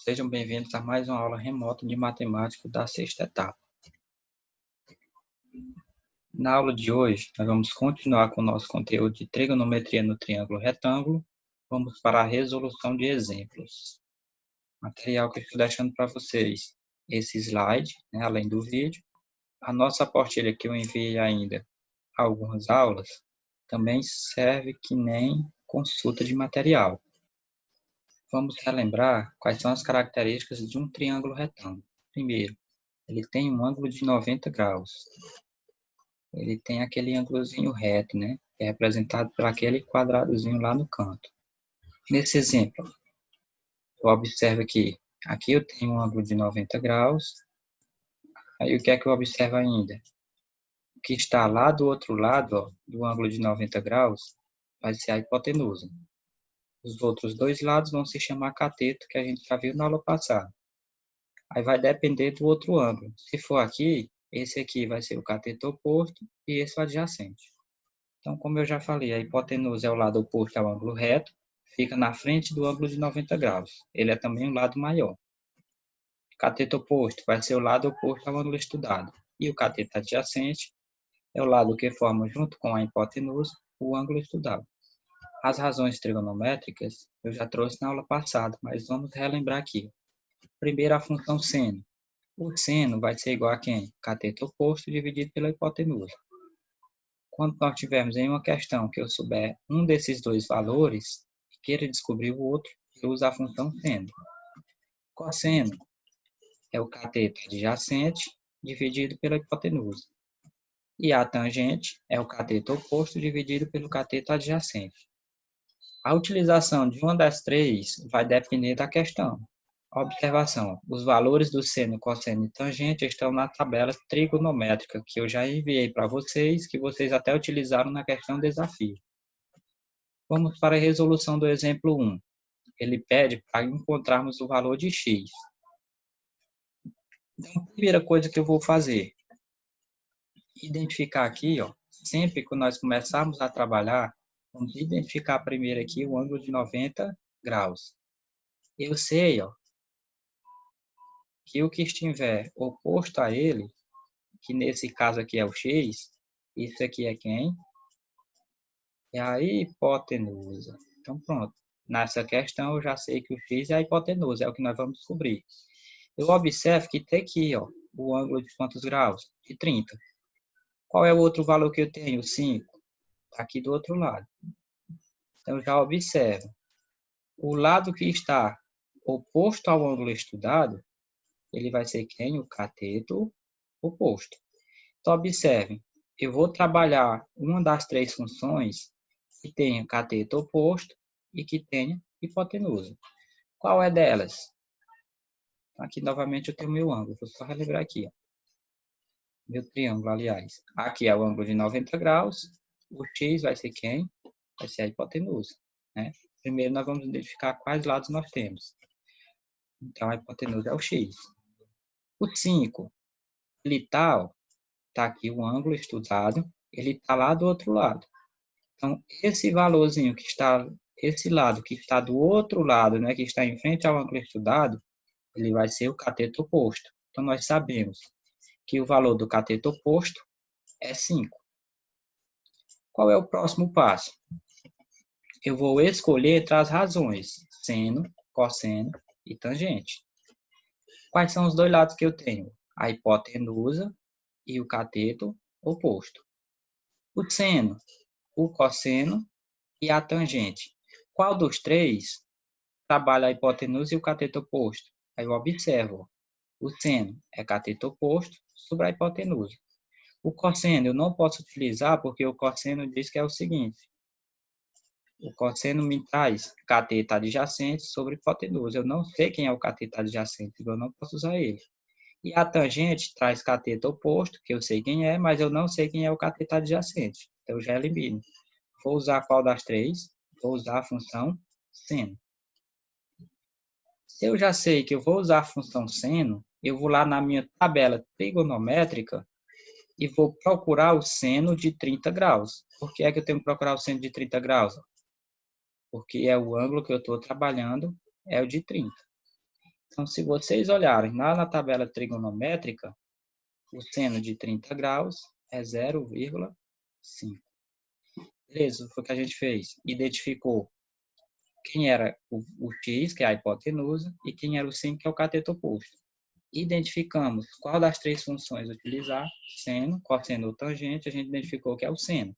Sejam bem-vindos a mais uma aula remota de matemática da sexta etapa. Na aula de hoje, nós vamos continuar com o nosso conteúdo de trigonometria no triângulo retângulo. Vamos para a resolução de exemplos. Material que eu estou deixando para vocês, esse slide, além do vídeo. A nossa apostila que eu enviei ainda algumas aulas, também serve que nem consulta de material. Vamos relembrar quais são as características de um triângulo retângulo. Primeiro, ele tem um ângulo de 90 graus. Ele tem aquele ângulozinho reto, que é representado por aquele quadradozinho lá no canto. Nesse exemplo, eu observo aqui eu tenho um ângulo de 90 graus. Aí o que é que eu observo ainda? O que está lá do outro lado, do ângulo de 90 graus, vai ser a hipotenusa. Os outros dois lados vão se chamar cateto, que a gente já viu na aula passada. Aí vai depender do outro ângulo. Se for aqui, esse aqui vai ser o cateto oposto e esse o adjacente. Então, como eu já falei, a hipotenusa é o lado oposto ao ângulo reto, fica na frente do ângulo de 90 graus. Ele é também um lado maior. Cateto oposto vai ser o lado oposto ao ângulo estudado. E o cateto adjacente é o lado que forma, junto com a hipotenusa, o ângulo estudado. As razões trigonométricas eu já trouxe na aula passada, mas vamos relembrar aqui. Primeiro, a função seno. O seno vai ser igual a quem? Cateto oposto dividido pela hipotenusa. Quando nós tivermos em uma questão que eu souber um desses dois valores e queira descobrir o outro, eu uso a função seno. Cosseno é o cateto adjacente dividido pela hipotenusa. E a tangente é o cateto oposto dividido pelo cateto adjacente. A utilização de uma das três vai depender da questão. Observação: os valores do seno, cosseno e tangente estão na tabela trigonométrica que eu já enviei para vocês, que vocês até utilizaram na questão desafio. Vamos para a resolução do exemplo 1. Ele pede para encontrarmos o valor de x. Então, a primeira coisa que eu vou fazer, identificar aqui, sempre que nós começarmos a trabalhar, vamos identificar primeiro aqui o ângulo de 90 graus. Eu sei, que o que estiver oposto a ele, que nesse caso aqui é o x, isso aqui é quem? É a hipotenusa. Então, pronto. Nessa questão, eu já sei que o x é a hipotenusa, é o que nós vamos descobrir. Eu observo que tem aqui, o ângulo de quantos graus? De 30. Qual é o outro valor que eu tenho? 5. Está aqui do outro lado. Então, eu já observo. O lado que está oposto ao ângulo estudado, ele vai ser quem? O cateto oposto. Então, observem. Eu vou trabalhar uma das três funções que tenha cateto oposto e que tenha hipotenusa. Qual é delas? Aqui, novamente, eu tenho meu ângulo. Vou só relembrar aqui. Meu triângulo, aliás. Aqui é o ângulo de 90 graus. O x vai ser quem? Vai ser a hipotenusa. Primeiro, nós vamos identificar quais lados nós temos. Então, a hipotenusa é o x. O 5, ele está aqui o ângulo estudado, ele está lá do outro lado. Então, esse valorzinho que está, esse lado que está do outro lado, que está em frente ao ângulo estudado, ele vai ser o cateto oposto. Então, nós sabemos que o valor do cateto oposto é 5. Qual é o próximo passo? Eu vou escolher entre as razões, seno, cosseno e tangente. Quais são os dois lados que eu tenho? A hipotenusa e o cateto oposto. O seno, o cosseno e a tangente. Qual dos três trabalha a hipotenusa e o cateto oposto? Aí eu observo. O seno é cateto oposto sobre a hipotenusa. O cosseno eu não posso utilizar porque o cosseno diz que é o seguinte. O cosseno me traz cateto adjacente sobre hipotenusa. Eu não sei quem é o cateto adjacente, então eu não posso usar ele. E a tangente traz cateto oposto, que eu sei quem é, mas eu não sei quem é o cateto adjacente. Então eu já elimino. Vou usar qual das três? Vou usar a função seno. Se eu já sei que eu vou usar a função seno, eu vou lá na minha tabela trigonométrica e vou procurar o seno de 30 graus. Por que é que eu tenho que procurar o seno de 30 graus? Porque é o ângulo que eu estou trabalhando, é o de 30. Então, se vocês olharem lá na tabela trigonométrica, o seno de 30 graus é 0,5. Beleza, foi o que a gente fez. Identificou quem era o x, que é a hipotenusa, e quem era o seno, que é o cateto oposto. Identificamos qual das três funções utilizar, seno, cosseno ou tangente, a gente identificou que é o seno,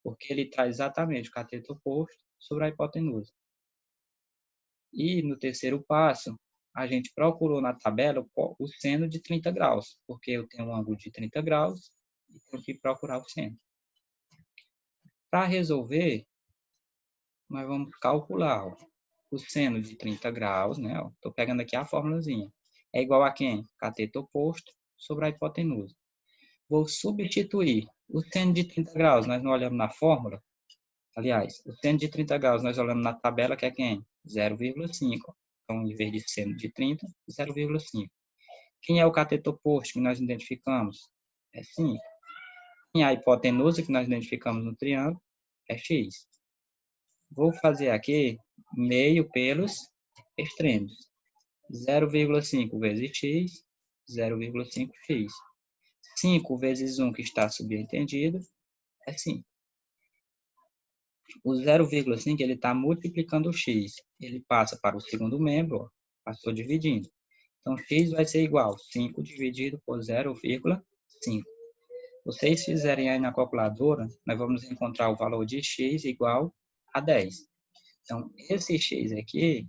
porque ele traz exatamente o cateto oposto sobre a hipotenusa. E no terceiro passo, a gente procurou na tabela o seno de 30 graus, porque eu tenho um ângulo de 30 graus e tenho que procurar o seno. Para resolver, nós vamos calcular o seno de 30 graus, né? Estou pegando aqui a formulazinha. É igual a quem? Cateto oposto sobre a hipotenusa. Vou substituir o seno de 30 graus, nós não olhamos na fórmula. Aliás, o seno de 30 graus nós olhamos na tabela, que é quem? 0,5. Então, em vez de seno de 30, 0,5. Quem é o cateto oposto que nós identificamos? É 5. Quem é a hipotenusa que nós identificamos no triângulo? É x. Vou fazer aqui meio pelos extremos. 0,5 vezes x, 0,5x. 5 vezes 1 que está subentendido é 5. O 0,5 ele está multiplicando o x. Ele passa para o segundo membro, ó, passou dividindo. Então, x vai ser igual a 5 dividido por 0,5. Vocês fizerem aí na calculadora, nós vamos encontrar o valor de x igual a 10. Então, esse x aqui,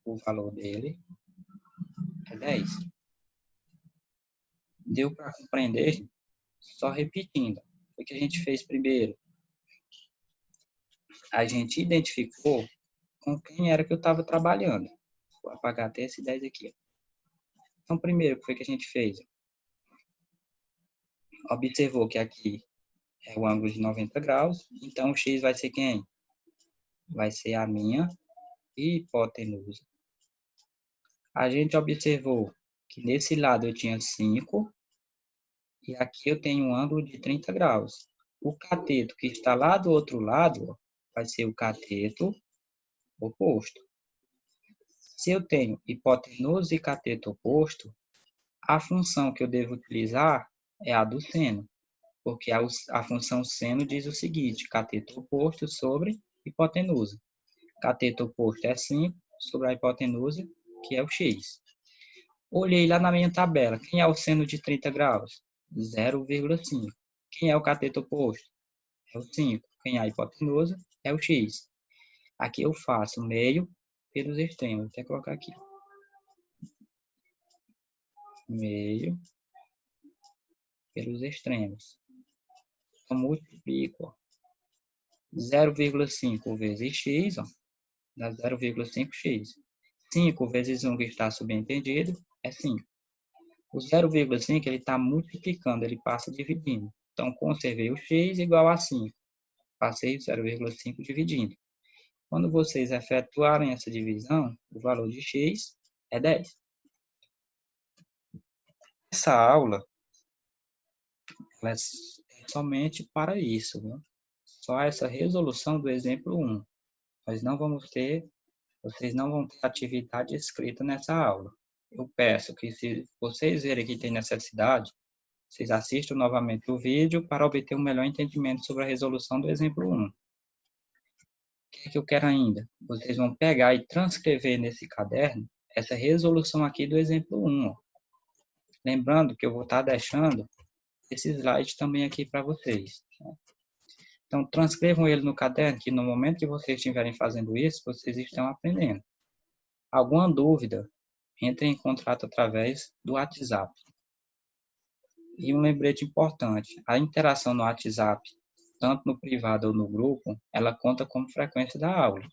o valor dele é 10. Deu para compreender? Só repetindo. O que a gente fez primeiro? A gente identificou com quem era que eu estava trabalhando. Vou apagar até esse 10 aqui. Então, primeiro, o que foi que a gente fez? Observou que aqui é o ângulo de 90 graus, então o x vai ser quem? Vai ser a minha hipotenusa. A gente observou que nesse lado eu tinha 5 e aqui eu tenho um ângulo de 30 graus. O cateto que está lá do outro lado vai ser o cateto oposto. Se eu tenho hipotenusa e cateto oposto, a função que eu devo utilizar é a do seno, porque a função seno diz o seguinte: cateto oposto sobre hipotenusa. Cateto oposto é 5 sobre a hipotenusa, que é o x. Olhei lá na minha tabela. Quem é o seno de 30 graus? 0,5. Quem é o cateto oposto? É o 5. Quem é a hipotenusa? É o x. Aqui eu faço meio pelos extremos. Vou até colocar aqui. Meio pelos extremos. Então, multiplico 0,5 vezes x, ó, dá 0,5x. 5 vezes 1 que está subentendido é 5. O 0,5 ele está multiplicando, ele passa dividindo. Então, conservei o x igual a 5. Passei o 0,5 dividindo. Quando vocês efetuarem essa divisão, o valor de x é 10. Essa aula é somente para isso, viu? Só essa resolução do exemplo 1. Nós não vamos ter, vocês não vão ter atividade escrita nessa aula. Eu peço que, se vocês verem que tem necessidade, vocês assistam novamente o vídeo para obter um melhor entendimento sobre a resolução do exemplo 1. O que é que eu quero ainda? Vocês vão pegar e transcrever nesse caderno essa resolução aqui do exemplo 1. Ó. Lembrando que eu vou estar deixando esse slide também aqui para vocês. Então, transcrevam ele no caderno, que no momento que vocês estiverem fazendo isso, vocês estão aprendendo. Alguma dúvida, entre em contato através do WhatsApp. E um lembrete importante, a interação no WhatsApp, tanto no privado ou no grupo, ela conta como frequência da aula.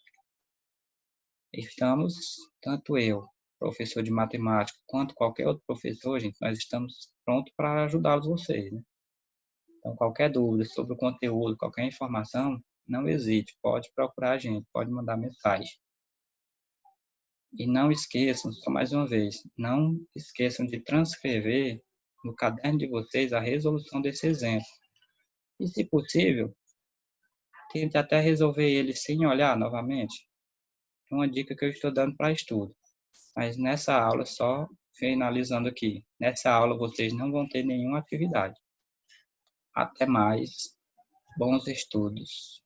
Estamos, tanto eu, professor de matemática, quanto qualquer outro professor, gente, nós estamos prontos para ajudá-los vocês, né? Então, qualquer dúvida sobre o conteúdo, qualquer informação, não hesite, pode procurar a gente, pode mandar mensagem. E não esqueçam, só mais uma vez, não esqueçam de transcrever no caderno de vocês a resolução desse exemplo. E, se possível, tente até resolver ele sem olhar novamente. É uma dica que eu estou dando para estudo. Mas nessa aula, só finalizando aqui, nessa aula vocês não vão ter nenhuma atividade. Até mais, bons estudos.